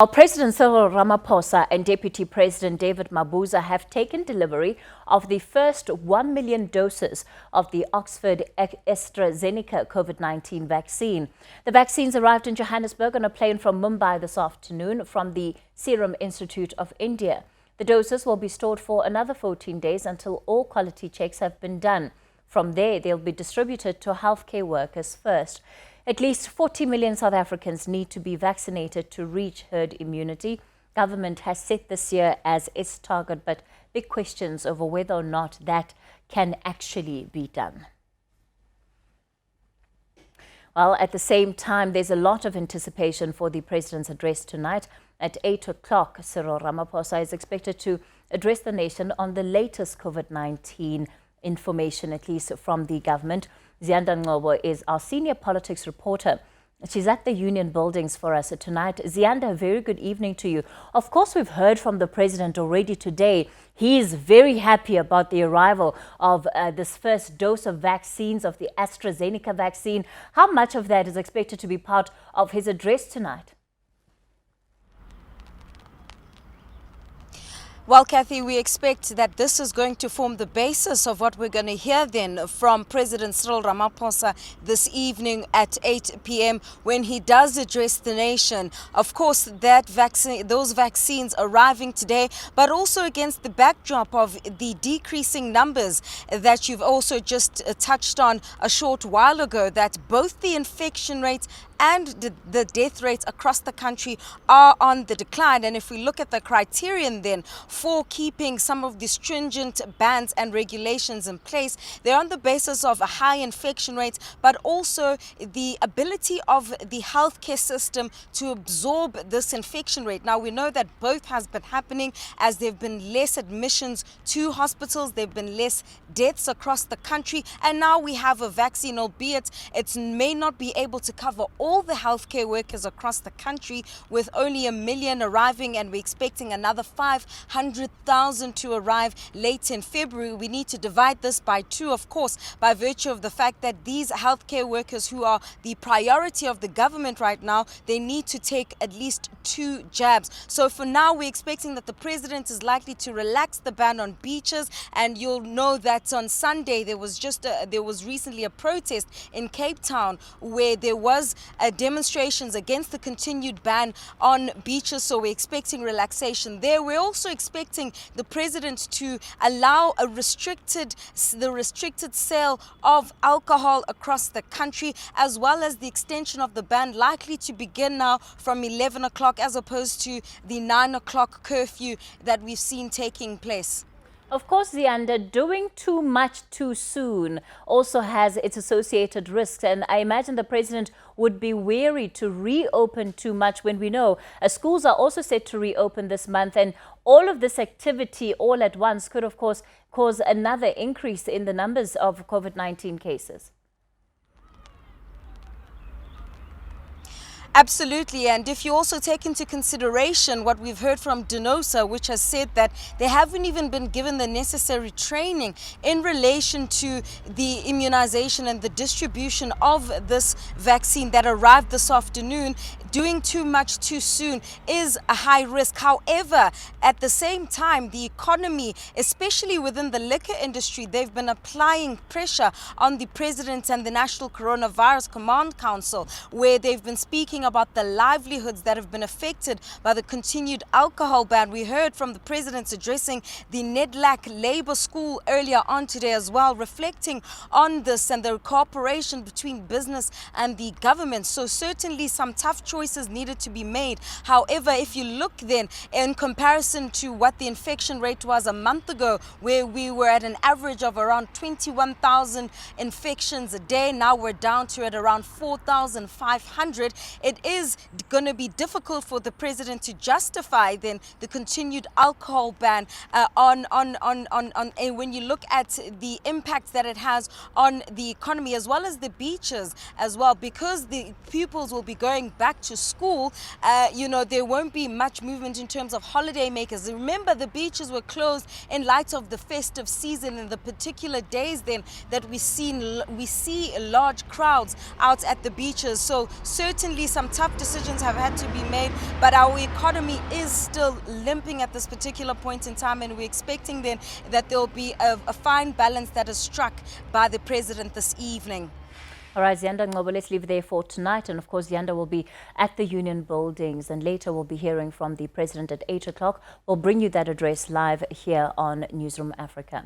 Our President Cyril Ramaphosa and Deputy President David Mabuza have taken delivery of the first 1 million doses of the Oxford AstraZeneca COVID-19 vaccine. The vaccines arrived in Johannesburg on a plane from Mumbai this afternoon from the Serum Institute of India. The doses will be stored for another 14 days until all quality checks have been done. From there, they'll be distributed to healthcare workers first. At least 40 million South Africans need to be vaccinated to reach herd immunity. Government has set this year as its target, but big questions over whether or not that can actually be done. Well, at the same time, there's a lot of anticipation for the President's address tonight. At 8 o'clock, Cyril Ramaphosa is expected to address the nation on the latest COVID-19 information, at least from the government. Ziyanda Ngcobo is our senior politics reporter. She's at the Union Buildings for us tonight. Ziyanda, a very good evening to you. Of course, we've heard from the President already today. He is very happy about the arrival of this first dose of vaccines, of the AstraZeneca vaccine. How much of that is expected to be part of his address tonight? Well, Kathy, we expect that this is going to form the basis of what we're going to hear then from President Cyril Ramaphosa this evening at 8 p.m. when he does address the nation. Of course, those vaccines arriving today, but also against the backdrop of the decreasing numbers that you've also just touched on a short while ago, that both the infection rates and the death rates across the country are on the decline. And if we look at the criterion then for keeping some of the stringent bans and regulations in place, they're on the basis of a high infection rates, but also the ability of the healthcare system to absorb this infection rate. Now, we know that both has been happening as there have been less admissions to hospitals, there have been less deaths across the country, and now we have a vaccine, albeit it may not be able to cover all the healthcare workers across the country, with only 1 million arriving, and we're expecting another 500,000 to arrive late in February. We need to divide this by 2, of course, by virtue of the fact that these healthcare workers, who are the priority of the government right now, they need to take at least 2 jabs. So for now, we're expecting that the President is likely to relax the ban on beaches, and you'll know that on Sunday there was recently a protest in Cape Town where there was demonstrations against the continued ban on beaches, so we're expecting relaxation there. We're also expecting the President to allow the restricted sale of alcohol across the country, as well as the extension of the ban likely to begin now from 11 o'clock as opposed to the 9 o'clock curfew that we've seen taking place. Of course, Ziyanda, doing too much too soon also has its associated risks. And I imagine the President would be wary to reopen too much when we know schools are also set to reopen this month. And all of this activity all at once could, of course, cause another increase in the numbers of COVID-19 cases. Absolutely, and if you also take into consideration what we've heard from DENOSA, which has said that they haven't even been given the necessary training in relation to the immunization and the distribution of this vaccine that arrived this afternoon, doing too much too soon is a high risk. However, at the same time, the economy, especially within the liquor industry, they've been applying pressure on the President and the National Coronavirus Command Council, where they've been speaking about the livelihoods that have been affected by the continued alcohol ban. We heard from the President addressing the Nedlac Labour School earlier on today as well, reflecting on this and the cooperation between business and the government. So certainly some tough choices needed to be made. However, if you look then in comparison to what the infection rate was a month ago, where we were at an average of around 21,000 infections a day, now we're down to at around 4,500. It is going to be difficult for the President to justify then the continued alcohol ban when you look at the impact that it has on the economy as well as the beaches as well, because the pupils will be going back to school. There won't be much movement in terms of holiday makers. Remember, the beaches were closed in light of the festive season and the particular days then that we see large crowds out at the beaches. So certainly some some tough decisions have had to be made, but our economy is still limping at this particular point in time, and we're expecting then that there will be a fine balance that is struck by the president this evening. All right, Ziyanda Ngcobo, let's leave there for tonight. And of course, Ziyanda will be at the Union Buildings, and later we'll be hearing from the president at 8 o'clock. We'll bring you that address live here on Newzroom Afrika.